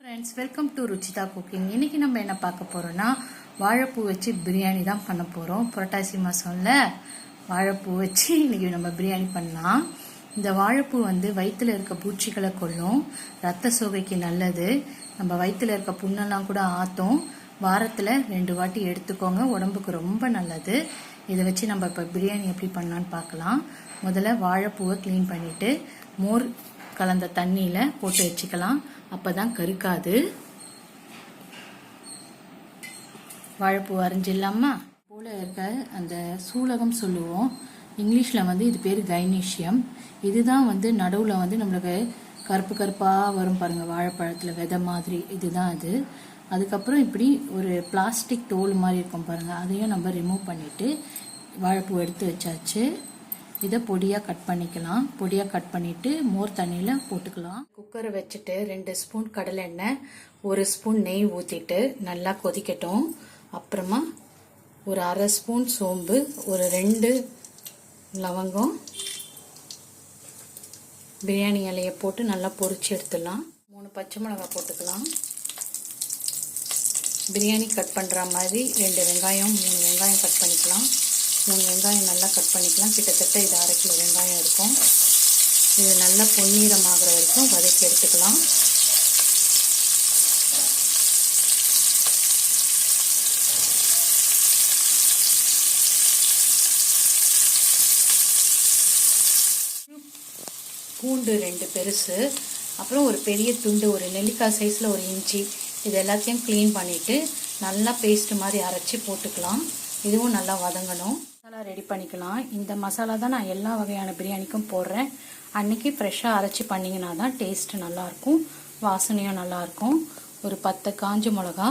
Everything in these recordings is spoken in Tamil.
Friends, welcome to Ruchitha cooking. இன்றைக்கி நம்ம என்ன பார்க்க போகிறோன்னா வாழைப்பூ வச்சு பிரியாணி தான் பண்ண போகிறோம். புரட்டாசி மாதம்ல வாழைப்பூ வச்சு இன்றைக்கி நம்ம பிரியாணி பண்ணலாம். இந்த வாழைப்பூ வயிற்றில் இருக்க பூச்சிகளை கொல்லும், ரத்த சோகைக்கு நல்லது, நம்ம வயிற்றில் இருக்க புண்ணெல்லாம் கூட ஆற்றும். வாரத்தில் 2 வாட்டி எடுத்துக்கோங்க, உடம்புக்கு ரொம்ப நல்லது. இதை வச்சு நம்ம இப்போ பிரியாணி எப்படி பண்ணலான்னு பார்க்கலாம். முதல்ல வாழைப்பூவை க்ளீன் பண்ணிவிட்டு மோர் கலந்த தண்ணியில் போட்டு வச்சுக்கலாம், அப்போ தான் கருக்காது. வாழைப்பூ அரைஞ்சிடலாமா? போல் இருக்க அந்த சூலகம் சொல்லுவோம், இங்கிலீஷில் இது பேர் கைனீஷியம். இதுதான் நடுவில் நம்மளுக்கு கருப்பு கருப்பாக வரும் பாருங்கள், வாழைப்பழத்தில் விதை மாதிரி, இதுதான் அது. அதுக்கப்புறம் இப்படி ஒரு பிளாஸ்டிக் தோல் மாதிரி இருக்கும் பாருங்கள், அதையும் நம்ம ரிமூவ் பண்ணிவிட்டு வாழைப்பூ எடுத்து வச்சாச்சு. இதை பொடியாக கட் பண்ணிக்கலாம். பொடியாக கட் பண்ணிவிட்டு மோர் தண்ணியில் போட்டுக்கலாம். குக்கரை வச்சுட்டு 2 ஸ்பூன் கடலை எண்ணெய், 1 ஸ்பூன் நெய் ஊற்றிட்டு நல்லா கொதிக்கட்டும். அப்புறமா ஒரு 1/2 ஸ்பூன் சோம்பு, ஒரு 2 லவங்கம், பிரியாணி இலையை போட்டு நல்லா பொரிச்சு எடுத்துடலாம். 3 பச்சை மிளகாய் போட்டுக்கலாம். பிரியாணி கட் பண்ணுற மாதிரி 2 வெங்காயம், 3 வெங்காயம் கட் பண்ணிக்கலாம். 3 வெங்காயம் நல்லா கட் பண்ணிக்கலாம். கிட்டத்தட்ட இது 1/2 கிலோ வெங்காயம் இருக்கும். இது நல்லா பொன்னிறமாகிற வரைக்கும் வதக்கி எடுத்துக்கலாம். பூண்டு 2 பெருசு, அப்புறம் ஒரு பெரிய துண்டு, ஒரு நெல்லிக்காய் சைஸில் ஒரு இஞ்சி, இது எல்லாத்தையும் க்ளீன் பண்ணிவிட்டு நல்லா பேஸ்ட் மாதிரி அரைச்சி போட்டுக்கலாம். இதுவும் நல்லா வதங்கணும். மசாலா ரெடி பண்ணிக்கலாம். இந்த மசாலா தான் நான் எல்லா வகையான பிரியாணிக்கும் போடுறேன். அன்றைக்கி ஃப்ரெஷ்ஷாக அரைச்சி பண்ணிங்கன்னா தான் டேஸ்ட்டு நல்லாயிருக்கும், வாசனையும் நல்லாயிருக்கும். ஒரு 10 காஞ்ச மிளகா,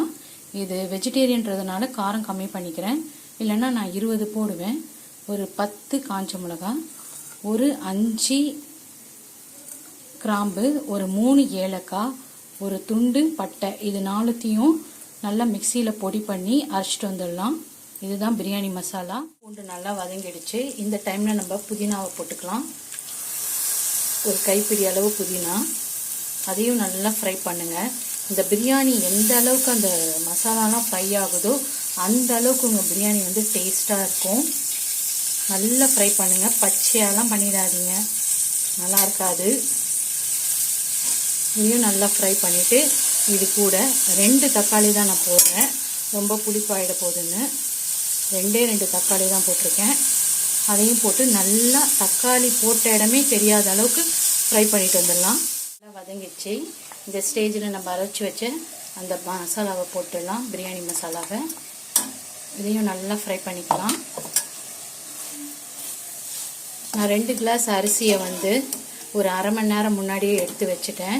இது வெஜிடேரியன்றதுனால காரம் கம்மி பண்ணிக்கிறேன், இல்லைன்னா நான் 20 போடுவேன். ஒரு 10 காஞ்ச மிளகா, ஒரு 5 கிராம்பு, ஒரு 3 ஏலக்காய், ஒரு துண்டு பட்டை, இது 4த்தையும் நல்லா மிக்சியில் பொடி பண்ணி அரைச்சிட்டு வந்துடலாம். இதுதான் பிரியாணி மசாலா. பூண்டு நல்லா வதங்கிடுச்சு. இந்த டைமில் நம்ம புதினாவை போட்டுக்கலாம். ஒரு கைப்பிடி அளவு புதினா, அதையும் நல்லா ஃப்ரை பண்ணுங்கள். இந்த பிரியாணி எந்த அளவுக்கு அந்த மசாலாலாம் ஃப்ரை ஆகுதோ அந்த அளவுக்கு உங்கள் பிரியாணி டேஸ்ட்டாக இருக்கும். நல்லா ஃப்ரை பண்ணுங்கள், பச்சையாலாம் பண்ணிடாதீங்க, நல்லா இருக்காது. இதையும் நல்லா ஃப்ரை பண்ணிவிட்டு இது கூட 2 தக்காளி தான் நான் போடுறேன், ரொம்ப புளிப்பாயிட போகுதுன்னு 2 தக்காளி தான் போட்டிருக்கேன். அதையும் போட்டு நல்லா தக்காளி போட்ட இடமே தெரியாத அளவுக்கு ஃப்ரை பண்ணிட்டு வந்துடலாம். நல்லா வதங்கிடுச்சு. இந்த ஸ்டேஜில் நம்ம அரைச்சி வச்ச அந்த மசாலாவை போட்டுடலாம், பிரியாணி மசாலாவை. இதையும் நல்லா ஃப்ரை பண்ணிக்கலாம். நான் 2 கிளாஸ் அரிசியை ஒரு 1/2 மணி நேரம் முன்னாடியே எடுத்து வச்சுட்டேன்.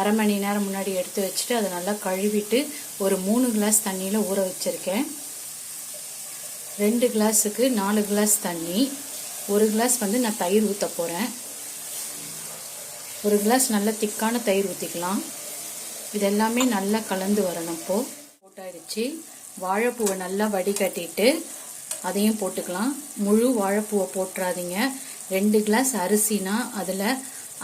1/2 மணி நேரம் முன்னாடி எடுத்து வச்சுட்டு அதை நல்லா கழுவிட்டு ஒரு 3 கிளாஸ் தண்ணியில் ஊற வச்சுருக்கேன். 2 கிளாஸுக்கு 4 கிளாஸ் தண்ணி. 1 கிளாஸ் நான் தயிர் ஊற்ற போகிறேன். 1 கிளாஸ் நல்லா திக்கான தயிர் ஊற்றிக்கலாம். இதெல்லாமே நல்லா கலந்து வரணும். இப்போது போட்டாயிடுச்சு. வாழைப்பூவை நல்லா வடிகட்டிட்டு அதையும் போட்டுக்கலாம். முழு வாழைப்பூவை போட்டுறாதீங்க. 2 கிளாஸ் அரிசினா அதில்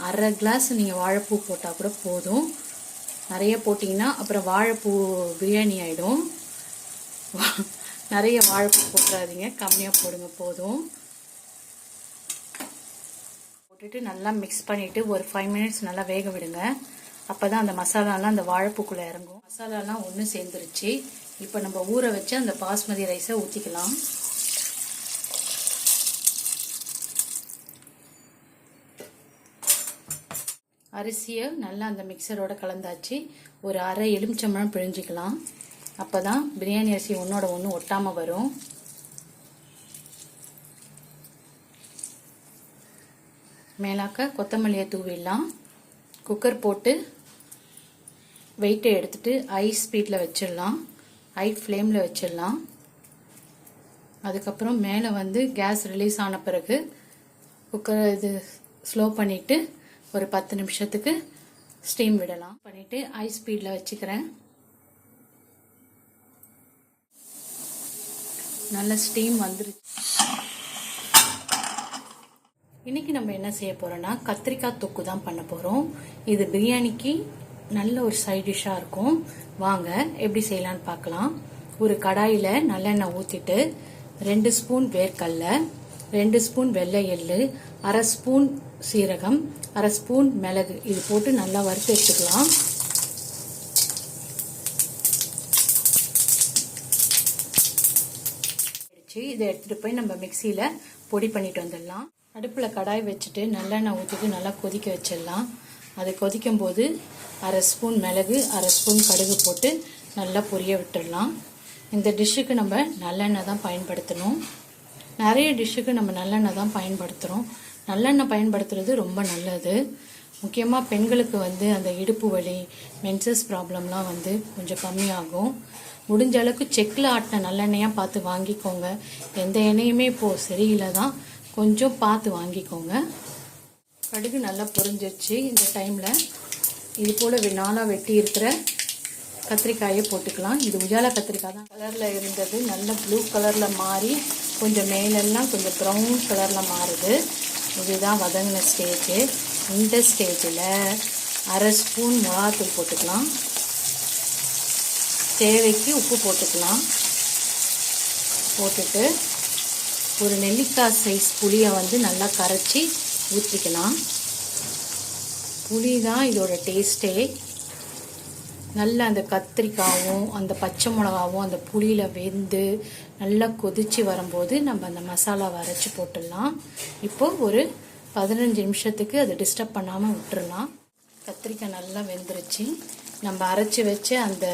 1/2 கிளாஸ் நீங்கள் வாழைப்பூ போட்டால் கூட போதும். நிறைய போட்டிங்கன்னா அப்புறம் வாழைப்பூ பிரியாணி ஆகிடும். நிறைய வாழைப்பூ போட்டுறாதீங்க, கம்மியாக போடுங்க போதும். போட்டுட்டு நல்லா மிக்ஸ் பண்ணிவிட்டு ஒரு 5 மினிட்ஸ் நல்லா வேக விடுங்க. அப்போ தான் அந்த மசாலாலாம் அந்த வாழைப்பூக்குள்ளே இறங்கும். மசாலாலாம் ஒன்று சேர்ந்துருச்சு. இப்போ நம்ம ஊற வச்சு அந்த பாஸ்மதி ரைஸை ஊற்றிக்கலாம். அரிசியை நல்லா அந்த மிக்சரோட கலந்தாச்சு. ஒரு 1/2 எலுமிச்சம்பழம் பிழிஞ்சிக்கலாம். அப்போ தான் பிரியாணி அரிசி ஒன்றோட ஒன்று ஒட்டாமல் வரும். மேலாக்க கொத்தமல்லியை தூவிடலாம். குக்கர் போட்டு வெயிட்டை எடுத்துட்டு ஹை ஸ்பீடில் வச்சிடலாம், ஹை ஃப்ளேமில் வச்சிடலாம். அதுக்கப்புறம் மேலே கேஸ் ரிலீஸ் ஆன பிறகு குக்கரை இது ஸ்லோ பண்ணிவிட்டு ஒரு 10 நிமிஷத்துக்கு ஸ்டீம் விடலாம். பண்ணிவிட்டு ஹை ஸ்பீடில் வச்சுக்கிறேன். நல்ல ஸ்டீம் வந்துருச்சு. இன்றைக்கி நம்ம என்ன செய்ய போகிறோன்னா கத்திரிக்காய் தொக்கு தான் பண்ண போகிறோம். இது பிரியாணிக்கு நல்ல ஒரு சைட் டிஷ்ஷாக இருக்கும். வாங்க எப்படி செய்யலான்னு பார்க்கலாம். ஒரு கடாயில் நல்லெண்ணெய் ஊற்றிட்டு 2 ஸ்பூன் வேர்க்கடலை, 2 ஸ்பூன் வெள்ளை எள்ளு, 1/2 ஸ்பூன் சீரகம், 1/2 ஸ்பூன் மிளகு இது போட்டு நல்லா வறுத்து எடுத்துக்கலாம். இதை எடுத்துகிட்டு போய் நம்ம மிக்சியில் பொடி பண்ணிட்டு வந்துடலாம். அடுப்பில் கடாய் வச்சுட்டு நல்லெண்ணெய் ஊற்றிட்டு நல்லா கொதிக்க வச்சிடலாம். அது கொதிக்கும் போது 1/2 ஸ்பூன் மிளகு, 1/2 ஸ்பூன் கடுகு போட்டு நல்லா பொரிய விட்டுடலாம். இந்த டிஷ்ஷுக்கு நம்ம நல்லெண்ணெய் தான் பயன்படுத்தணும். நிறைய டிஷ்ஷுக்கு நம்ம நல்லெண்ணெய் தான் பயன்படுத்துகிறோம். நல்லெண்ணெய் பயன்படுத்துறது ரொம்ப நல்லது. முக்கியமாக பெண்களுக்கு அந்த இடுப்பு வலி, மென்சஸ் ப்ராப்ளம்லாம் கொஞ்சம் கம்மியாகும். முடிஞ்ச அளவுக்கு செக்கில் ஆட்டின நல்லெண்ணெயாக பார்த்து வாங்கிக்கோங்க. எந்த எண்ணெயுமே இப்போது சரியில்லை தான், கொஞ்சம் பார்த்து வாங்கிக்கோங்க. கடுகு நல்லா பொரிஞ்சிருச்சு. இந்த டைமில் இது போல் நாளாக வெட்டி இருக்கிற கத்திரிக்காயை போட்டுக்கலாம். இது உஜாலா கத்திரிக்காய் தான். கலரில் இருந்தது நல்ல ப்ளூ கலரில் மாறி கொஞ்சம் மேலெல்லாம் கொஞ்சம் ப்ரௌன் கலரில் மாறுது. இதுதான் வதங்கின ஸ்டேஜு. இந்த ஸ்டேஜில் 1/2 ஸ்பூன் மிளகாத்தூள் போட்டுக்கலாம். தேவைக்கு உப்பு போட்டுக்கலாம். போட்டுட்டு ஒரு நெல்லிக்காய் சைஸ் புளியை நல்லா கரைச்சி ஊற்றிக்கலாம். புளி தான் இதோட டேஸ்ட்டே. நல்லா அந்த கத்திரிக்காயும் அந்த பச்சை மிளகாவும் அந்த புளியில் வெந்து நல்லா கொதித்து வரும்போது நம்ம அந்த மசாலாவை அரைச்சி போட்டுடலாம். இப்போது ஒரு 15 நிமிஷத்துக்கு அதை டிஸ்டர்ப் பண்ணாமல் விட்டுறலாம். கத்திரிக்காய் நல்லா வெந்துருச்சு. நம்ம அரைச்சி வச்சு அந்த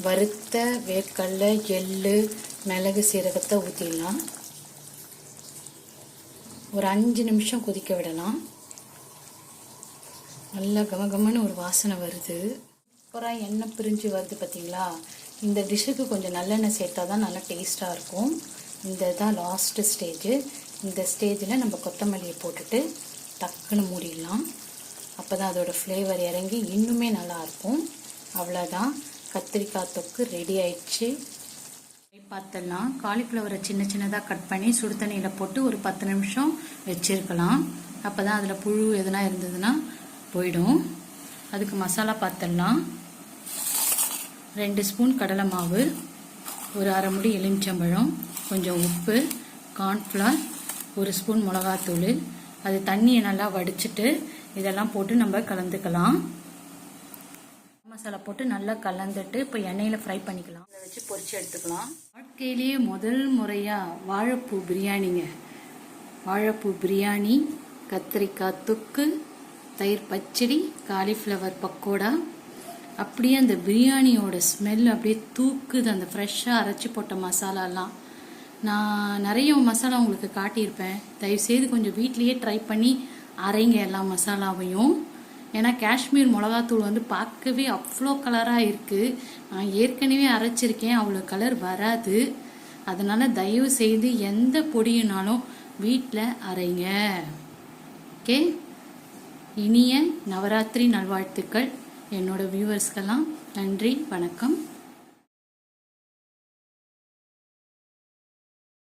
வறுத்த வேர்க்கடலை, எள்ளு, மிளகு, சீரகத்தை ஊற்றிடலாம். ஒரு 5 நிமிஷம் கொதிக்க விடலாம். நல்லா கமகமன்னு ஒரு வாசனை வருது. அப்புறம் எண்ணெய் பிரிஞ்சு வருது பார்த்தீங்களா? இந்த டிஷ்ஷுக்கு கொஞ்சம் நல்லெண்ணெய் சேர்த்தா தான் நல்லா டேஸ்ட்டாக இருக்கும். இந்த தான் லாஸ்ட்டு ஸ்டேஜு. இந்த ஸ்டேஜில் நம்ம கொத்தமல்லியை போட்டுட்டு டக்குன்னு மூடிடலாம். அப்போ தான் அதோடய ஃப்ளேவர் இறங்கி இன்னுமே நல்லாயிருக்கும். அவ்வளோதான், கத்திரிக்காய் தொக்கு ரெடி ஆயிடுச்சு. பார்த்துடலாம். காலிஃப்ளவரை சின்ன சின்னதாக கட் பண்ணி சுடு தண்ணியில் போட்டு ஒரு 10 நிமிஷம் வச்சுருக்கலாம். அப்போ தான் அதில் புழு எதுனா இருந்ததுன்னா போயிடும். அதுக்கு மசாலா பார்த்துடலாம். 2 ஸ்பூன் கடலை மாவு, ஒரு 1/2 முடி எலுமிச்சம்பழம், கொஞ்சம் உப்பு, கார்ன்ஃப்ளவர், 1 ஸ்பூன் மிளகாத்தூள். அது தண்ணியை நல்லா வடிச்சிட்டு இதெல்லாம் போட்டு நம்ம கலந்துக்கலாம். மசாலா போட்டு நல்லா கலந்துட்டு இப்போ எண்ணெயில் ஃப்ரை பண்ணிக்கலாம். அதை வச்சு பொரிச்சு எடுத்துக்கலாம். வாழ்க்கையிலேயே முதல் முறையாக வாழைப்பூ பிரியாணிங்க. வாழைப்பூ பிரியாணி, கத்திரிக்காய் தொக்கு, தயிர் பச்சடி, காலிஃப்ளவர் பக்கோடா. அப்படியே அந்த பிரியாணியோட ஸ்மெல் அப்படியே தூக்குது. அந்த ஃப்ரெஷ்ஷாக அரைச்சி போட்ட மசாலாலாம். நான் நிறைய மசாலா உங்களுக்கு காட்டியிருப்பேன். தயவுசெய்து கொஞ்சம் வீட்லேயே ட்ரை பண்ணி அரைங்க எல்லா மசாலாவையும். ஏன்னா காஷ்மீர் மிளகாத்தூள் பார்க்கவே அவ்வளோ கலராக இருக்குது. நான் ஏற்கனவே அரைச்சிருக்கேன், அவ்வளோ கலர் வராது. அதனால் தயவு செய்து எந்த பொடியினாலும் வீட்டில் அரைங்க. ஓகே, இனிய நவராத்திரி நல்வாழ்த்துக்கள் என்னோட வியூவர்ஸ்க்கெல்லாம். நன்றி, வணக்கம்.